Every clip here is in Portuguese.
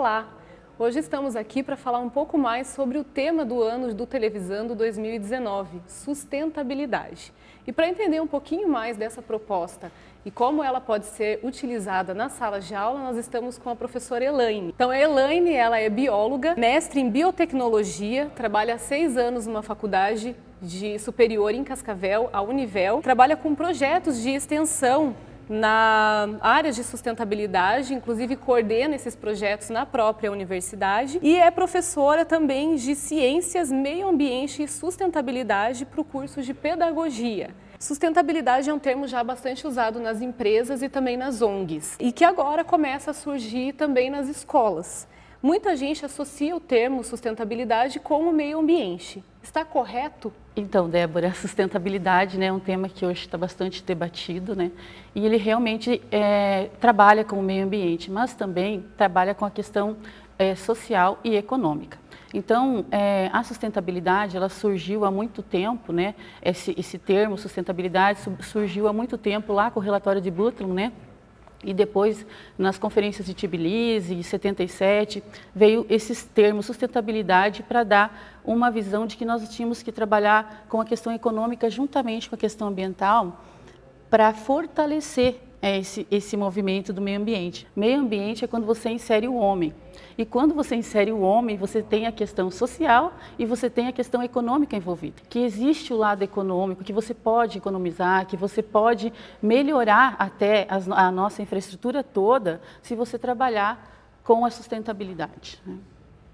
Olá! Hoje estamos aqui para falar um pouco mais sobre o tema do ano do Televisando 2019, sustentabilidade. E para entender um pouquinho mais dessa proposta e como ela pode ser utilizada nas salas de aula, nós estamos com a professora Elaine. Então a Elaine, ela é bióloga, mestre em biotecnologia, trabalha há 6 anos numa faculdade superior em Cascavel, a Univel, trabalha com projetos de extensão na área de sustentabilidade, inclusive coordena esses projetos na própria universidade e é professora também de Ciências, Meio Ambiente e Sustentabilidade para o curso de Pedagogia. Sustentabilidade é um termo já bastante usado nas empresas e também nas ONGs e que agora começa a surgir também nas escolas. Muita gente associa o termo sustentabilidade com o meio ambiente. Está correto? Então, Débora, a sustentabilidade, né, é um tema que hoje está bastante debatido, né, e ele realmente trabalha com o meio ambiente, mas também trabalha com a questão social e econômica. Então, a sustentabilidade, ela surgiu há muito tempo, né, esse termo sustentabilidade surgiu há muito tempo lá com o relatório de Brundtland, né, e depois, nas conferências de Tbilisi, em 77, veio esses termos sustentabilidade para dar uma visão de que nós tínhamos que trabalhar com a questão econômica juntamente com a questão ambiental para fortalecer esse movimento do meio ambiente. Meio ambiente é quando você insere o homem. E quando você insere o homem, você tem a questão social e você tem a questão econômica envolvida. Que existe o lado econômico, que você pode economizar, que você pode melhorar até a nossa infraestrutura toda se você trabalhar com a sustentabilidade, né?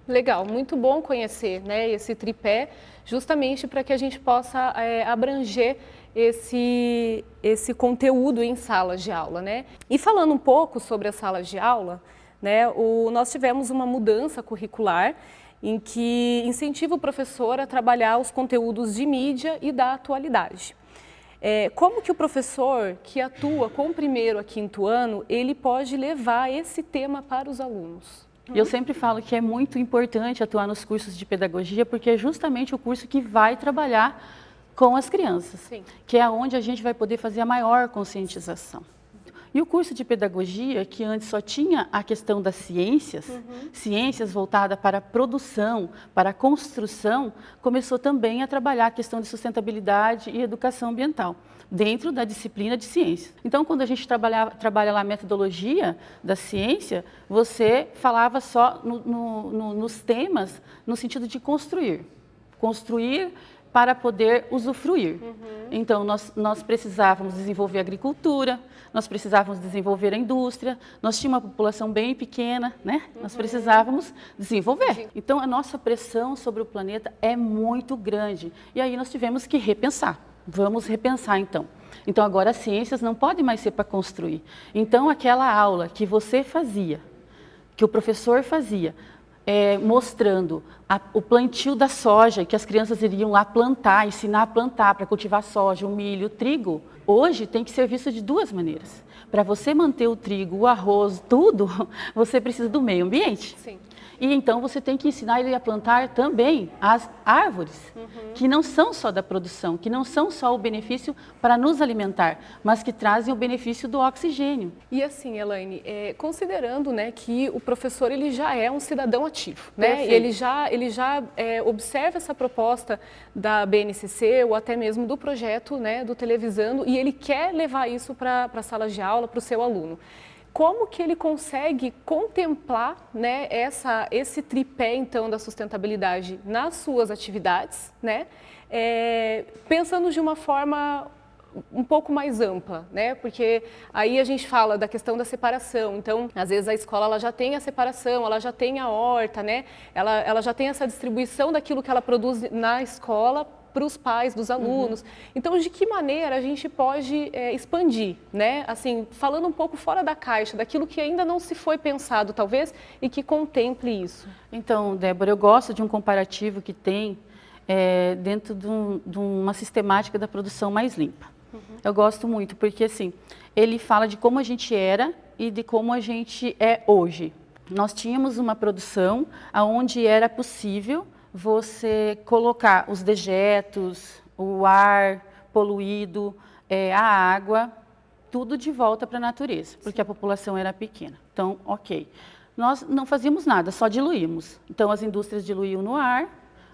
Legal, muito bom conhecer, né, esse tripé, justamente para que a gente possa abranger esse conteúdo em salas de aula, né? E falando um pouco sobre as salas de aula, né, nós tivemos uma mudança curricular em que incentiva o professor a trabalhar os conteúdos de mídia e da atualidade. Como que o professor que atua com o primeiro a quinto ano, ele pode levar esse tema para os alunos? Eu sempre falo que é muito importante atuar nos cursos de pedagogia, porque é justamente o curso que vai trabalhar com as crianças, sim, que é onde a gente vai poder fazer a maior conscientização. E o curso de pedagogia, que antes só tinha a questão das ciências, ciências voltada para a produção, para a construção, começou também a trabalhar a questão de sustentabilidade e educação ambiental, dentro da disciplina de ciências. Então, quando a gente trabalha lá a metodologia da ciência, você falava só nos temas, no sentido de construir. Construir para poder usufruir. Então, nós precisávamos desenvolver a agricultura, nós precisávamos desenvolver a indústria, nós tínhamos uma população bem pequena, né? Nós precisávamos desenvolver. Então, a nossa pressão sobre o planeta é muito grande. E aí nós tivemos que repensar. Vamos repensar, então. Então, agora as ciências não podem mais ser para construir. Então, aquela aula que você fazia, que o professor fazia, mostrando o plantio da soja, que as crianças iriam lá plantar, ensinar a plantar para cultivar soja, o milho, o trigo. Hoje tem que ser visto de duas maneiras. Para você manter o trigo, o arroz, tudo, você precisa do meio ambiente. Sim. E então você tem que ensinar ele a plantar também as árvores, que não são só da produção, que não são só o benefício para nos alimentar, mas que trazem o benefício do oxigênio. E assim, Elaine, considerando, né, que o professor ele já é um cidadão ativo, né? Ele já observa essa proposta da BNCC ou até mesmo do projeto, né, do Televisando, e ele quer levar isso para a sala de aula, para o seu aluno. Como que ele consegue contemplar, né, esse tripé, então, da sustentabilidade nas suas atividades, né, pensando de uma forma um pouco mais ampla, né, porque aí a gente fala da questão da separação. Então, às vezes a escola ela já tem a separação, ela já tem a horta, né, ela já tem essa distribuição daquilo que ela produz na escola para os pais dos alunos. Então, de que maneira a gente pode expandir, né? Assim, falando um pouco fora da caixa, daquilo que ainda não se foi pensado, talvez, e que contemple isso. Então, Débora, eu gosto de um comparativo que tem dentro de uma sistemática da produção mais limpa. Eu gosto muito, porque assim, ele fala de como a gente era e de como a gente é hoje. Nós tínhamos uma produção onde era possível você colocar os dejetos, o ar poluído, a água, tudo de volta para a natureza, porque a população era pequena. Então, ok. nós não fazíamos nada, só diluímos. Então, as indústrias diluíam no ar,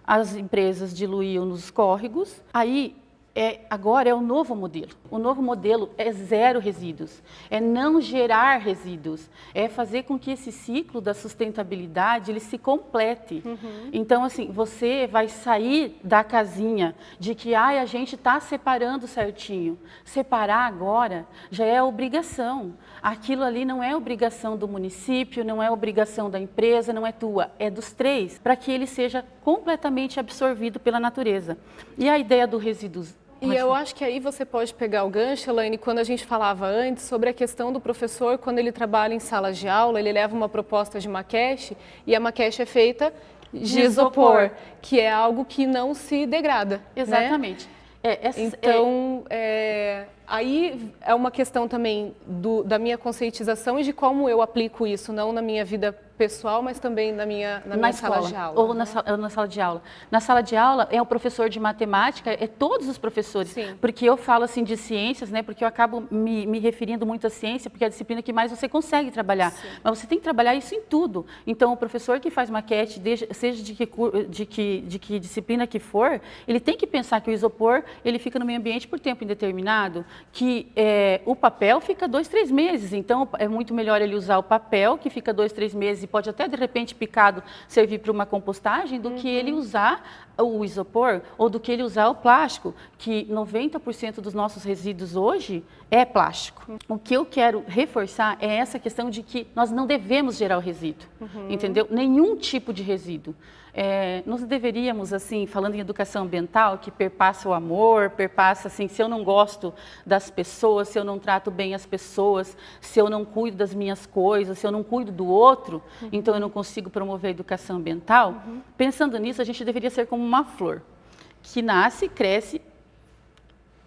as empresas diluíam nos córregos. Aí, agora é o novo modelo. O novo modelo é zero resíduos, é não gerar resíduos, é fazer com que esse ciclo da sustentabilidade ele se complete. Então, assim, você vai sair da casinha de que a gente está separando certinho. Separar agora já é obrigação. Aquilo ali não é obrigação do município, não é obrigação da empresa, não é tua, é dos três, para que ele seja completamente absorvido pela natureza. E a ideia do resíduos. E eu acho que aí você pode pegar o gancho, Elaine, quando a gente falava antes sobre a questão do professor, quando ele trabalha em sala de aula, ele leva uma proposta de maquete e a maquete é feita de isopor, que é algo que não se degrada. Exatamente. Né? Então, aí é uma questão também da minha conscientização e de como eu aplico isso, não na minha vida pessoal, mas também na minha sala de aula. Ou na sala de aula. Na sala de aula, é o professor de matemática, é todos os professores. Sim. Porque eu falo assim de ciências, né? Porque eu acabo me referindo muito à ciência, porque é a disciplina que mais você consegue trabalhar. Sim. Mas você tem que trabalhar isso em tudo. Então, o professor que faz maquete, seja de que disciplina que for, ele tem que pensar que o isopor, ele fica no meio ambiente por tempo indeterminado, que o papel fica 2, 3 meses. Então, é muito melhor ele usar o papel, que fica 2, 3 meses, pode até de repente picado servir para uma compostagem, do que ele usar o isopor ou do que ele usar o plástico, que 90% dos nossos resíduos hoje é plástico. O que eu quero reforçar é essa questão de que nós não devemos gerar o resíduo, entendeu? Nenhum tipo de resíduo. Nós deveríamos, assim, falando em educação ambiental, que perpassa o amor, perpassa, assim, se eu não gosto das pessoas, se eu não trato bem as pessoas, se eu não cuido das minhas coisas, se eu não cuido do outro, então eu não consigo promover a educação ambiental. Pensando nisso, a gente deveria ser como uma flor, que nasce, cresce,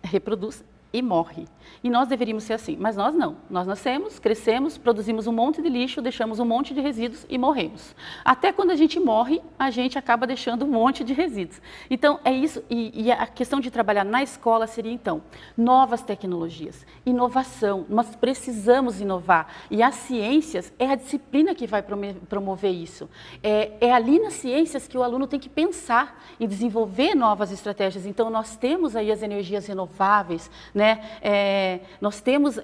reproduz e morre. E nós deveríamos ser assim, mas nós não. Nós nascemos, crescemos, produzimos um monte de lixo, deixamos um monte de resíduos e morremos. Até quando a gente morre, a gente acaba deixando um monte de resíduos. Então, é isso. E a questão de trabalhar na escola seria, então, novas tecnologias, inovação. Nós precisamos inovar. E as ciências é a disciplina que vai promover isso. É ali nas ciências que o aluno tem que pensar em desenvolver novas estratégias. Então, nós temos aí as energias renováveis, né? Nós temos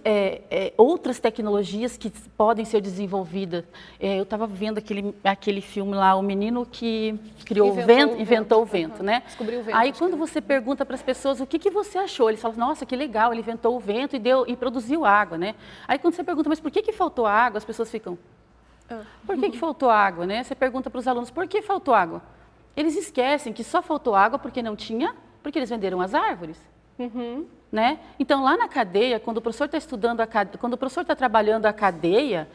outras tecnologias que podem ser desenvolvidas. Eu estava vendo aquele filme lá, o menino que criou inventou o vento, né? Descobriu o vento. Aí quando você pergunta para as pessoas o que você achou, eles falam, nossa, que legal, ele inventou o vento e produziu água, né? Aí quando você pergunta, mas por que faltou água? As pessoas ficam, por que faltou água, né? Você pergunta para os alunos, por que faltou água? Eles esquecem que só faltou água porque não tinha, porque eles venderam as árvores. Né? Então, lá na cadeia, quando o professor está estudando, quando o professor está trabalhando a cadeia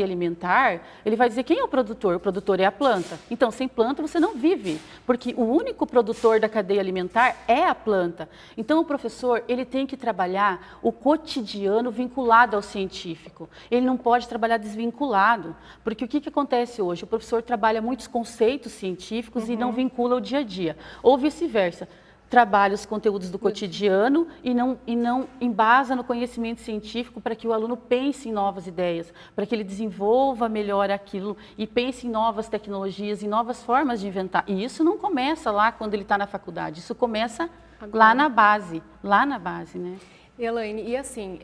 alimentar, ele vai dizer quem é o produtor? O produtor é a planta. Então, sem planta você não vive, porque o único produtor da cadeia alimentar é a planta. Então, o professor, ele tem que trabalhar o cotidiano vinculado ao científico. Ele não pode trabalhar desvinculado, porque o que acontece hoje? O professor trabalha muitos conceitos científicos e não vincula o dia a dia, ou vice-versa. Trabalha os conteúdos do cotidiano e não embasa no conhecimento científico para que o aluno pense em novas ideias, para que ele desenvolva melhor aquilo e pense em novas tecnologias, em novas formas de inventar. E isso não começa lá quando ele está na faculdade, isso começa lá na base, né? Elaine, e assim,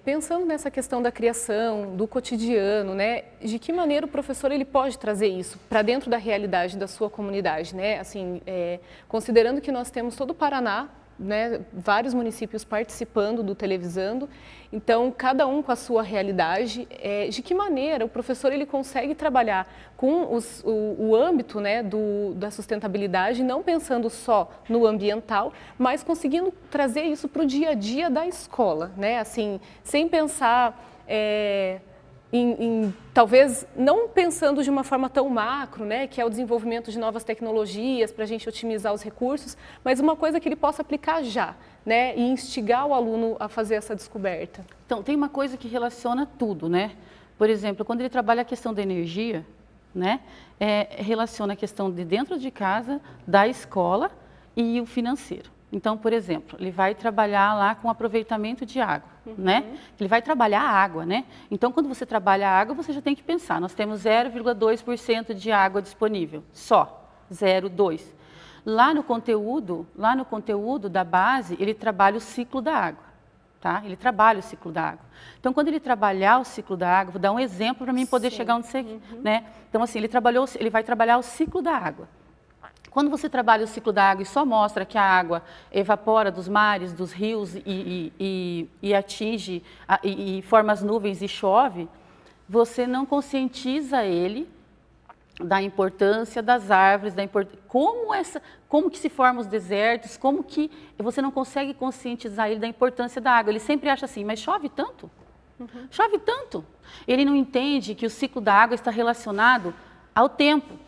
pensando nessa questão da criação, do cotidiano, né, de que maneira o professor ele pode trazer isso para dentro da realidade da sua comunidade, né? Assim, considerando que nós temos todo o Paraná, né, vários municípios participando do Televisando, então cada um com a sua realidade, de que maneira o professor ele consegue trabalhar com o âmbito, né, da sustentabilidade, não pensando só no ambiental, mas conseguindo trazer isso para o dia a dia da escola, né, assim, sem pensar talvez não pensando de uma forma tão macro, né, que é o desenvolvimento de novas tecnologias para a gente otimizar os recursos, mas uma coisa que ele possa aplicar já, né, e instigar o aluno a fazer essa descoberta. Então, tem uma coisa que relaciona tudo, né? Por exemplo, quando ele trabalha a questão da energia, né, relaciona a questão de dentro de casa, da escola e o financeiro. Então, por exemplo, ele vai trabalhar lá com aproveitamento de água. né? Ele vai trabalhar a água, né? Então, quando você trabalha a água, você já tem que pensar, nós temos 0,2% de água disponível, só, 0,2%. Lá no conteúdo da base, ele trabalha o ciclo da água, tá? Ele trabalha o ciclo da água. Então, quando ele trabalhar o ciclo da água, vou dar um exemplo para mim poder chegar onde você, né? Então, assim, ele vai trabalhar o ciclo da água. Quando você trabalha o ciclo da água e só mostra que a água evapora dos mares, dos rios e atinge, e forma as nuvens e chove, você não conscientiza ele da importância das árvores, como que se formam os desertos, como que você não consegue conscientizar ele da importância da água. Ele sempre acha assim, mas chove tanto? Chove tanto? Ele não entende que o ciclo da água está relacionado ao tempo.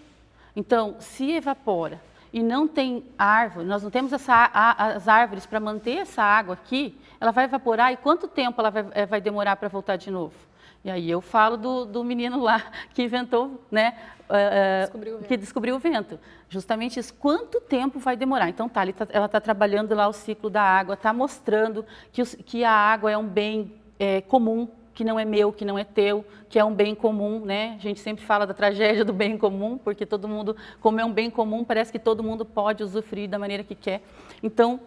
Então, se evapora e não tem árvore, nós não temos as árvores para manter essa água aqui, ela vai evaporar e quanto tempo ela vai demorar para voltar de novo? E aí eu falo do menino lá que inventou, né, que descobriu o vento. Justamente isso, quanto tempo vai demorar? Então ela está trabalhando lá o ciclo da água, está mostrando que a água é um bem comum, que não é meu, que não é teu, que é um bem comum, né? A gente sempre fala da tragédia do bem comum, porque todo mundo, como é um bem comum, parece que todo mundo pode usufruir da maneira que quer. Então,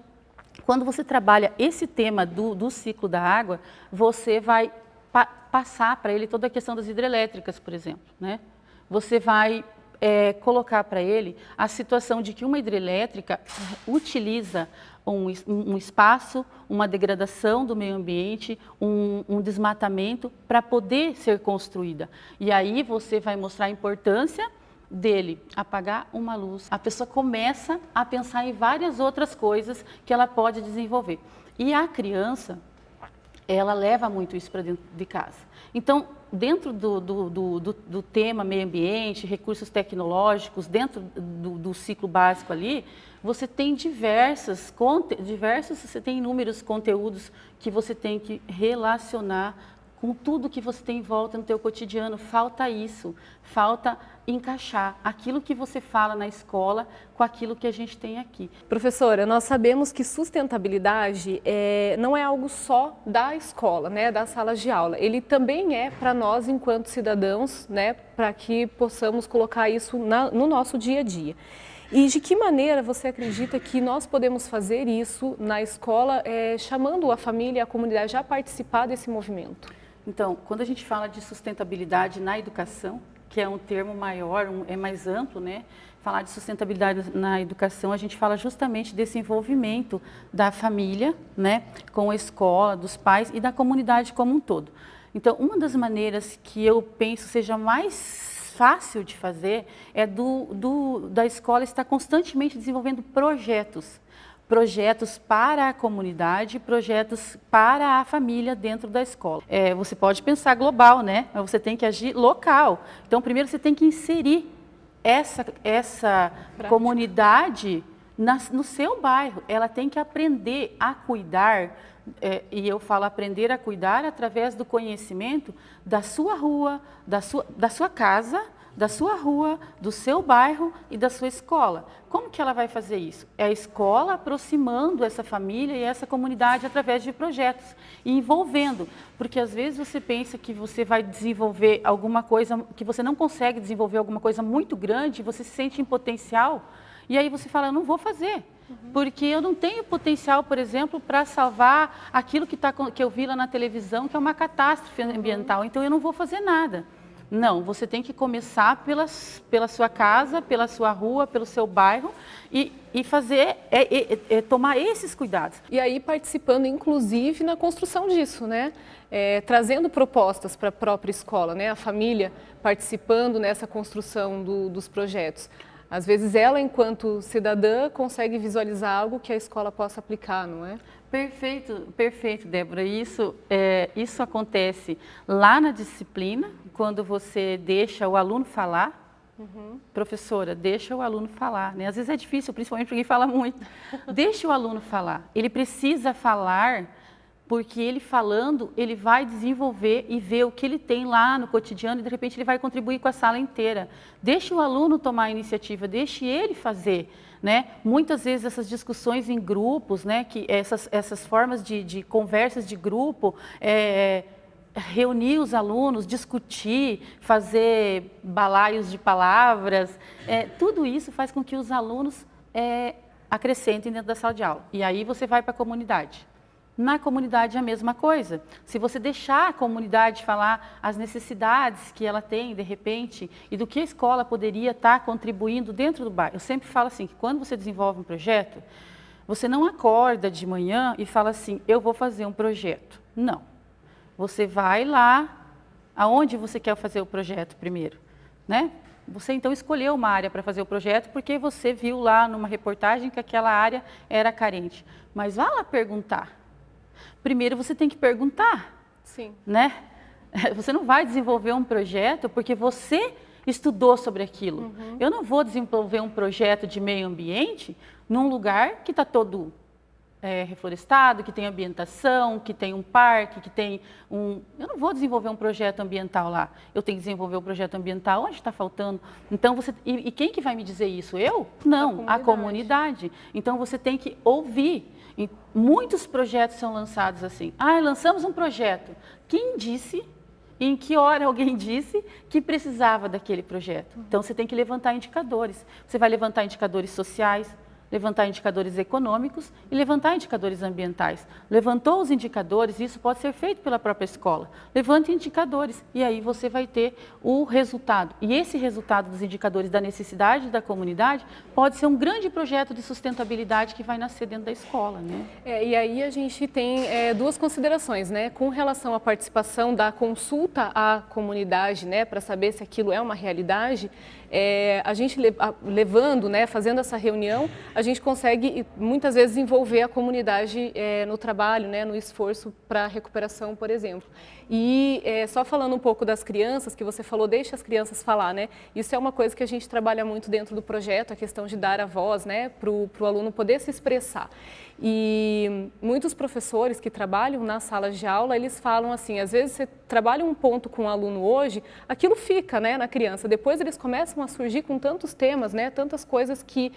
quando você trabalha esse tema do ciclo da água, você vai passar para ele toda a questão das hidrelétricas, por exemplo, né? Você vai colocar para ele a situação de que uma hidrelétrica utiliza um espaço, uma degradação do meio ambiente, um desmatamento para poder ser construída. E aí você vai mostrar a importância dele apagar uma luz. A pessoa começa a pensar em várias outras coisas que ela pode desenvolver. E a criança, ela leva muito isso para dentro de casa. Então, dentro do tema meio ambiente, recursos tecnológicos, dentro do ciclo básico ali, você tem você tem inúmeros conteúdos que você tem que relacionar com tudo que você tem em volta no teu cotidiano. Falta isso, falta encaixar aquilo que você fala na escola com aquilo que a gente tem aqui. Professora, nós sabemos que sustentabilidade não é algo só da escola, né, das salas de aula. Ele também é para nós enquanto cidadãos, né, para que possamos colocar isso no nosso dia a dia. E de que maneira você acredita que nós podemos fazer isso na escola, chamando a família e a comunidade a participar desse movimento? Então, quando a gente fala de sustentabilidade na educação, que é um termo maior, é mais amplo, né? Falar de sustentabilidade na educação, a gente fala justamente desse envolvimento da família, né, com a escola, dos pais e da comunidade como um todo. Então, uma das maneiras que eu penso seja mais fácil de fazer é da escola estar constantemente desenvolvendo projetos para a comunidade, projetos para a família dentro da escola. Você pode pensar global, né? Mas você tem que agir local. Então, primeiro você tem que inserir essa comunidade no seu bairro. Ela tem que aprender a cuidar, e eu falo aprender a cuidar através do conhecimento da sua rua, da sua casa, da sua rua, do seu bairro e da sua escola. Como que ela vai fazer isso? É a escola aproximando essa família e essa comunidade através de projetos e envolvendo, porque às vezes você pensa que você vai desenvolver alguma coisa, que você não consegue desenvolver alguma coisa muito grande, você se sente em potencial e aí você fala, eu não vou fazer. Porque eu não tenho potencial, por exemplo, para salvar aquilo que eu vi lá na televisão, que é uma catástrofe ambiental, então eu não vou fazer nada. Não, você tem que começar pela sua casa, pela sua rua, pelo seu bairro e fazer, tomar esses cuidados. E aí participando, inclusive, na construção disso, né? Trazendo propostas para a própria escola, né? A família participando nessa construção dos projetos. Às vezes ela, enquanto cidadã, consegue visualizar algo que a escola possa aplicar, não é? Perfeito, perfeito, Débora. Isso acontece lá na disciplina, quando você deixa o aluno falar. Professora, deixa o aluno falar, né? Às vezes é difícil, principalmente para quem fala muito. Deixa o aluno falar. Ele precisa falar porque ele falando, ele vai desenvolver e ver o que ele tem lá no cotidiano e de repente ele vai contribuir com a sala inteira. Deixe o aluno tomar a iniciativa, deixe ele fazer, né? Muitas vezes essas discussões em grupos, né? Que essas formas de conversas de grupo, reunir os alunos, discutir, fazer balaios de palavras, tudo isso faz com que os alunos acrescentem dentro da sala de aula. E aí você vai para a comunidade. Na comunidade é a mesma coisa. Se você deixar a comunidade falar as necessidades que ela tem, de repente, e do que a escola poderia estar contribuindo dentro do bairro. Eu sempre falo assim, que quando você desenvolve um projeto, você não acorda de manhã e fala assim, eu vou fazer um projeto. Não. Você vai lá, aonde você quer fazer o projeto primeiro, né? Você então escolheu uma área para fazer o projeto porque você viu lá numa reportagem que aquela área era carente. Mas vá lá perguntar. Primeiro você tem que perguntar, sim, né? Você não vai desenvolver um projeto porque você estudou sobre aquilo. Uhum. Eu não vou desenvolver um projeto de meio ambiente num lugar que está todo reflorestado, que tem ambientação, que tem um parque, que tem um... Eu não vou desenvolver um projeto ambiental lá. Eu tenho que desenvolver um projeto ambiental onde está faltando. Então, você... E quem que vai me dizer isso? Eu? Não, a comunidade. Então, você tem que ouvir. E muitos projetos são lançados assim. Lançamos um projeto. Quem disse, em que hora alguém disse que precisava daquele projeto? Então, você tem que levantar indicadores. Você vai levantar indicadores sociais, levantar indicadores econômicos e levantar indicadores ambientais. Levantou os indicadores, isso pode ser feito pela própria escola. Levante indicadores e aí você vai ter o resultado. E esse resultado dos indicadores da necessidade da comunidade pode ser um grande projeto de sustentabilidade que vai nascer dentro da escola, né? E aí a gente tem duas considerações, né? Com relação à participação da consulta à comunidade, né? Para saber se aquilo é uma realidade, a gente levando, né? Fazendo essa reunião, a gente consegue muitas vezes envolver a comunidade no trabalho, né, no esforço para a recuperação, por exemplo. E só falando um pouco das crianças, que você falou, deixa as crianças falar, né? Isso é uma coisa que a gente trabalha muito dentro do projeto, a questão de dar a voz, né, para o aluno poder se expressar. E muitos professores que trabalham nas salas de aula, eles falam assim, às vezes você trabalha um ponto com o aluno hoje, aquilo fica, né, na criança. Depois eles começam a surgir com tantos temas, né, tantas coisas que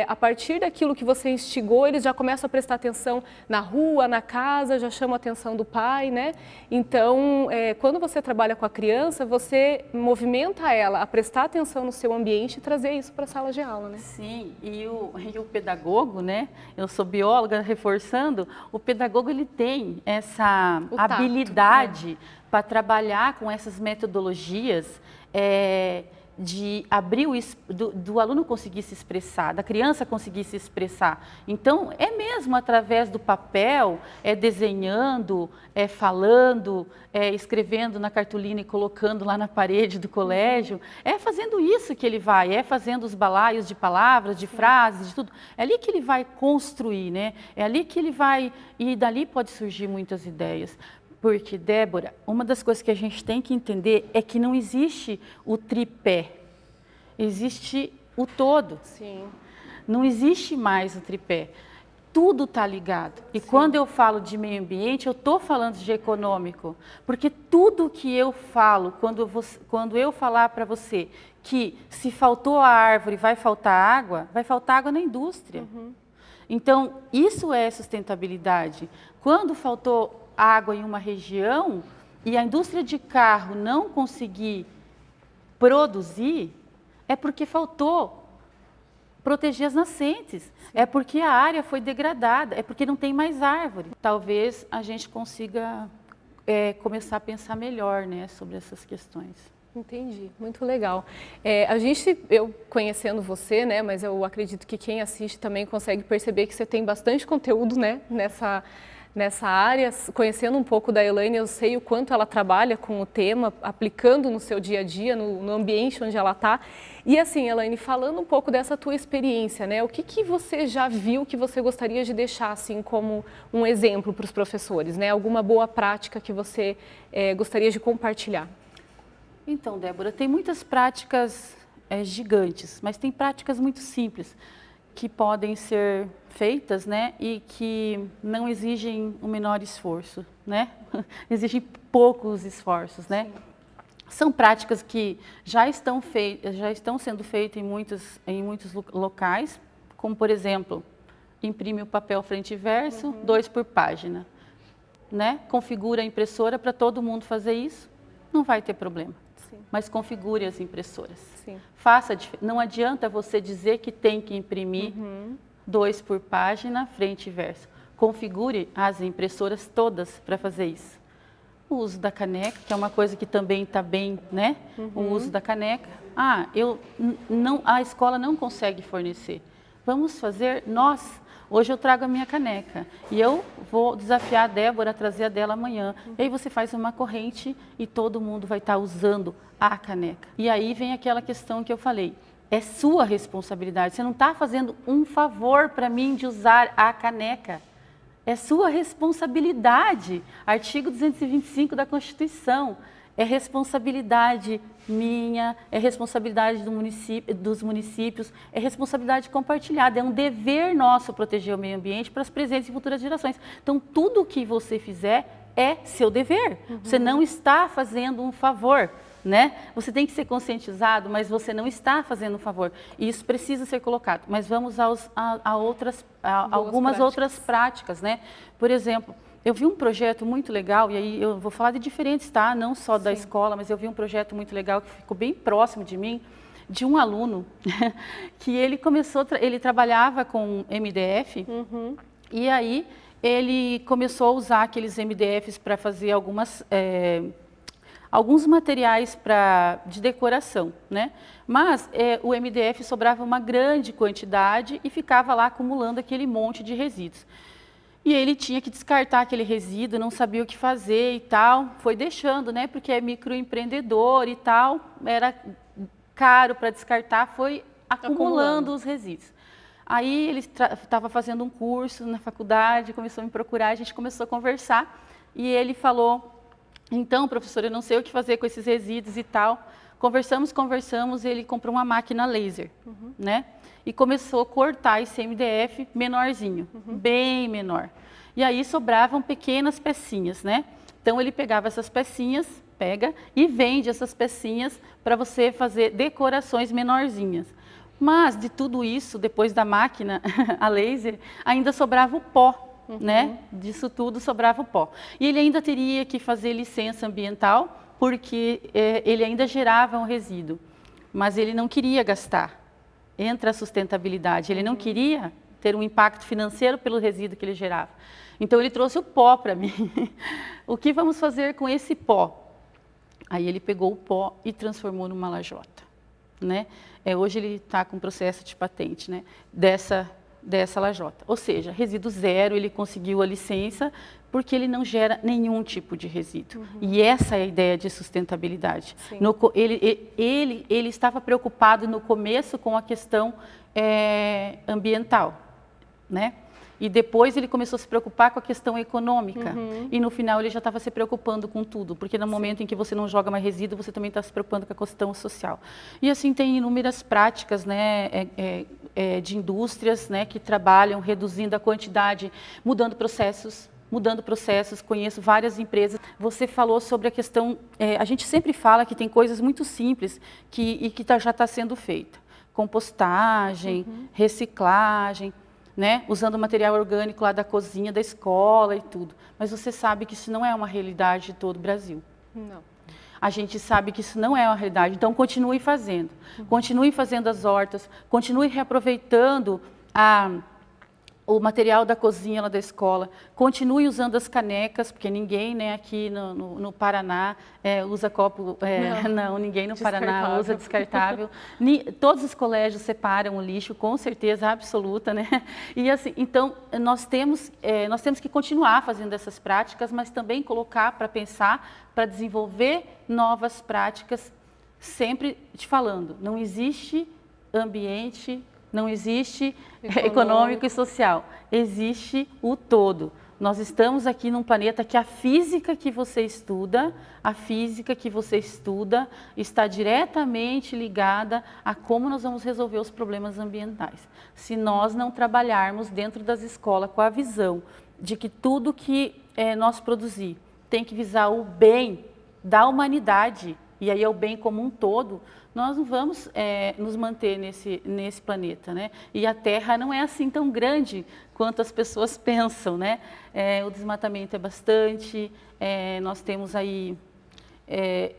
a partir daquilo que você instigou, eles já começam a prestar atenção na rua, na casa, já chamam a atenção do pai, né? Então, quando você trabalha com a criança, você movimenta ela a prestar atenção no seu ambiente e trazer isso para a sala de aula, né? Sim, e o pedagogo, né? Eu sou bióloga, reforçando, o pedagogo ele tem essa habilidade para trabalhar com essas metodologias de abrir do aluno conseguir se expressar, da criança conseguir se expressar. Então, é mesmo através do papel, desenhando, falando, escrevendo na cartolina e colocando lá na parede do colégio, fazendo isso que ele vai, fazendo os balaios de palavras, de frases, de tudo. É ali que ele vai construir, né? É ali que ele vai, e dali pode surgir muitas ideias. Porque, Débora, uma das coisas que a gente tem que entender é que não existe o tripé, existe o todo. Sim. Não existe mais o tripé. Tudo está ligado. E quando eu falo de meio ambiente, eu estou falando de econômico. Porque tudo que eu falo, quando eu falar para você que se faltou a árvore vai faltar água na indústria. Uhum. Então, isso é sustentabilidade. Quando faltou água em uma região e a indústria de carro não conseguir produzir, é porque faltou proteger as nascentes, sim, é porque a área foi degradada, é porque não tem mais árvore. Talvez a gente consiga começar a pensar melhor, né, sobre essas questões. Entendi, muito legal. Eu conhecendo você, né, mas eu acredito que quem assiste também consegue perceber que você tem bastante conteúdo, né, nessa área. Conhecendo um pouco da Elaine, eu sei o quanto ela trabalha com o tema, aplicando no seu dia a dia, no ambiente onde ela está. E assim, Elaine, falando um pouco dessa tua experiência, né, o que você já viu que você gostaria de deixar assim como um exemplo para os professores, né? Alguma boa prática que você gostaria de compartilhar? Então, Débora, tem muitas práticas gigantes, mas tem práticas muito simples, que podem ser feitas, né, e que não exigem um menor esforço, né? Exigem poucos esforços, né? Sim. São práticas que já estão sendo feitas em muitos locais, como por exemplo, imprime o papel frente e verso, 2 por página, né? Configura a impressora para todo mundo fazer isso, não vai ter problema. Sim. Mas configure as impressoras. Sim. Não adianta você dizer que tem que imprimir 2 por página, frente e verso. Configure as impressoras todas para fazer isso. O uso da caneca, que é uma coisa que também está bem, né? O uso da caneca. A escola não consegue fornecer. Vamos fazer nós. Hoje eu trago a minha caneca e eu vou desafiar a Débora a trazer a dela amanhã. E aí você faz uma corrente e todo mundo vai estar usando a caneca. E aí vem aquela questão que eu falei. É sua responsabilidade. Você não está fazendo um favor para mim de usar a caneca. É sua responsabilidade. Artigo 225 da Constituição. É responsabilidade minha, é responsabilidade dos municípios, é responsabilidade compartilhada. É um dever nosso proteger o meio ambiente para as presentes e futuras gerações. Então, tudo o que você fizer é seu dever. Você não está fazendo um favor, né? Você tem que ser conscientizado, mas você não está fazendo um favor. E isso precisa ser colocado. Mas vamos a algumas outras práticas, né? Por exemplo, eu vi um projeto muito legal, e aí eu vou falar de diferentes, tá? Não só da escola, mas eu vi um projeto muito legal que ficou bem próximo de mim, de um aluno, que ele trabalhava com MDF, e aí ele começou a usar aqueles MDFs para fazer alguns materiais de decoração, né? Mas o MDF sobrava uma grande quantidade e ficava lá acumulando aquele monte de resíduos. E ele tinha que descartar aquele resíduo, não sabia o que fazer e tal. Foi deixando, né? Porque é microempreendedor e tal, era caro para descartar, foi acumulando os resíduos. Aí ele estava fazendo um curso na faculdade, começou a me procurar, a gente começou a conversar. E ele falou, então, professor, eu não sei o que fazer com esses resíduos e tal. Conversamos, ele comprou uma máquina laser, né? E começou a cortar esse MDF menorzinho, bem menor. E aí sobravam pequenas pecinhas, né? Então ele pegava essas pecinhas, e vende essas pecinhas para você fazer decorações menorzinhas. Mas de tudo isso, depois da máquina, a laser, ainda sobrava o pó, né? Disso tudo sobrava o pó. E ele ainda teria que fazer licença ambiental, porque ele ainda gerava um resíduo. Mas ele não queria gastar. Entra a sustentabilidade. Ele não queria ter um impacto financeiro pelo resíduo que ele gerava. Então, ele trouxe o pó para mim. O que vamos fazer com esse pó? Aí ele pegou o pó e transformou numa lajota, né? Hoje ele está com processo de patente, né? Dessa lajota. Ou seja, resíduo zero, ele conseguiu a licença porque ele não gera nenhum tipo de resíduo. E essa é a ideia de sustentabilidade. Ele estava preocupado no começo com a questão ambiental, né? E depois ele começou a se preocupar com a questão econômica. E no final ele já estava se preocupando com tudo, porque no momento em que você não joga mais resíduo, você também está se preocupando com a questão social. E assim tem inúmeras práticas, né, de indústrias, né, que trabalham reduzindo a quantidade, mudando processos, conheço várias empresas. Você falou sobre a questão, a gente sempre fala que tem coisas muito simples que já está sendo feita. Compostagem, reciclagem, né? Usando material orgânico lá da cozinha, da escola e tudo. Mas você sabe que isso não é uma realidade de todo o Brasil. Não. A gente sabe que isso não é uma realidade, então continue fazendo. Continue fazendo as hortas, continue reaproveitando o material da cozinha lá da escola, continue usando as canecas, porque ninguém, né, aqui no Paraná usa copo, não, ninguém no Paraná usa descartável. Todos os colégios separam o lixo, com certeza absoluta, né? E assim, então, nós temos que continuar fazendo essas práticas, mas também colocar para pensar, para desenvolver novas práticas, sempre te falando, não existe ambiente, não existe econômico e social, existe o todo. Nós estamos aqui num planeta que a física que você estuda está diretamente ligada a como nós vamos resolver os problemas ambientais. Se nós não trabalharmos dentro das escolas com a visão de que tudo que nós produzir tem que visar o bem da humanidade, e aí é o bem como um todo, nós não vamos nos manter nesse planeta, né? E a Terra não é assim tão grande quanto as pessoas pensam, né? O desmatamento é bastante, nós temos aí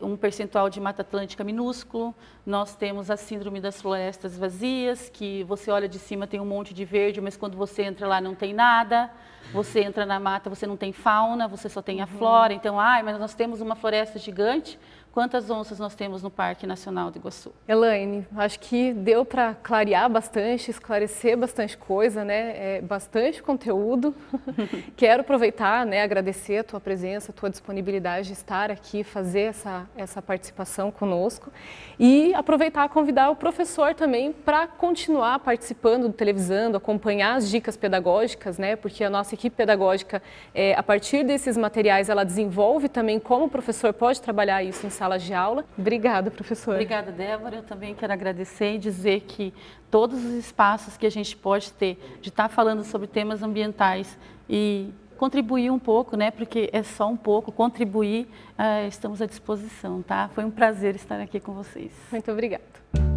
um percentual de Mata Atlântica minúsculo, nós temos a síndrome das florestas vazias, que você olha de cima tem um monte de verde, mas quando você entra lá não tem nada, você entra na mata, você não tem fauna, você só tem a flora, então, mas nós temos uma floresta gigante. Quantas onças nós temos no Parque Nacional do Iguaçu? Elaine, acho que deu para clarear bastante, esclarecer bastante coisa, né? Bastante conteúdo. Quero aproveitar, né, agradecer a tua presença, a tua disponibilidade de estar aqui, fazer essa participação conosco e aproveitar e convidar o professor também para continuar participando do Televisando, acompanhar as dicas pedagógicas, né? Porque a nossa equipe pedagógica, a partir desses materiais, ela desenvolve também como o professor pode trabalhar isso em salas de aula. Obrigada, professor. Obrigada, Débora. Eu também quero agradecer e dizer que todos os espaços que a gente pode ter de estar falando sobre temas ambientais e contribuir um pouco, né? Porque é só um pouco, contribuir, estamos à disposição, tá? Foi um prazer estar aqui com vocês. Muito obrigada.